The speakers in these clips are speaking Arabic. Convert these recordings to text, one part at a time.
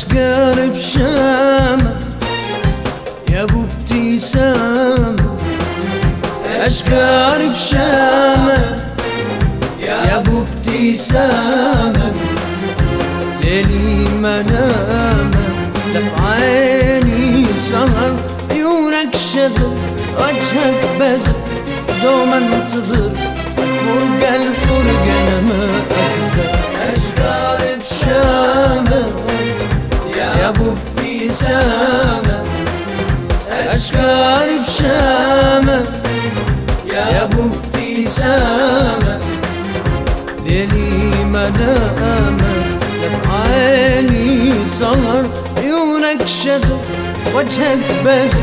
أشقر بشامة يا ابو ابتسامة، أشقر بشامة يا ابو ابتسامة، ليلي منامة لف عيني سهر، عيونك شذر وجهك بدر، دوما انتظر الفرقة الفرقة انا ما اقدر. أشقر بشامة يا ابو ابتسامة، أشقر بشامة يا ابو ابتسامة، ليلي منامة لف عيني سهر، عيونك شذر وجهك بدر،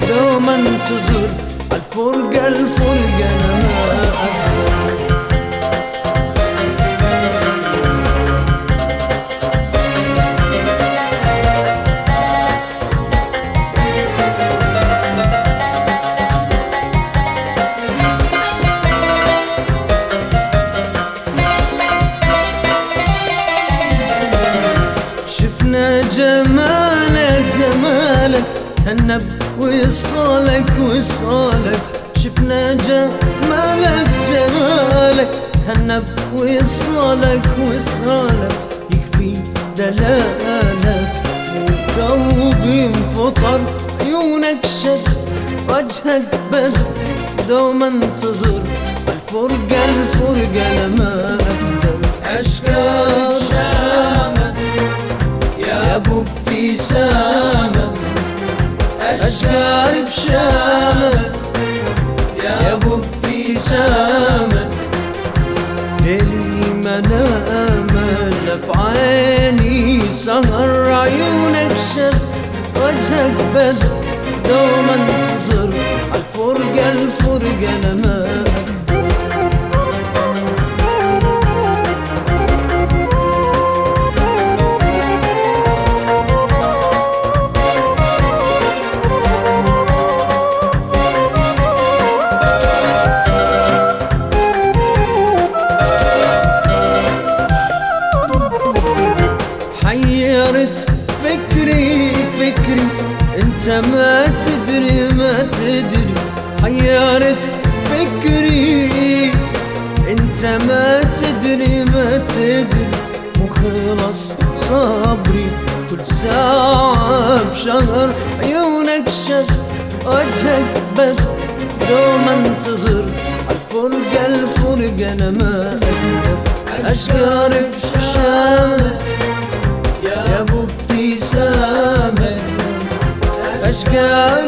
دوما انتظر الفرقة الفرقة انا ما اقدر. شفنا جمالك جمالك تهنب وصالك وصالك، شفنا جمالك جمالك تهنب وصالك وصالك، يكفي دلالك وقلبي انفطر، عيونك شد وجهك بدر، دوما انتظر الفرقة الفرقة لما اقدر. أشقر بشامة يا ابو ابتسامة، أشقر بشامة يا ابو ابتسامة، ليلي منامة لف عيني سهر، عيونك شد وجهك بدر، دوما انتظر الفرقة الفرقة انا ما اقدر. حيرت فكري فكري انت ما تدري ما تدري، حيرت فكري انت ما تدري ما تدري، وخلص صبري كل ساعة بشهر، عيونك شد وجهك بدر، دوما انتظر الفرقة الفرقة انا ما اقدر. أشقر بشامة يا ابو ابتسامة، أشقر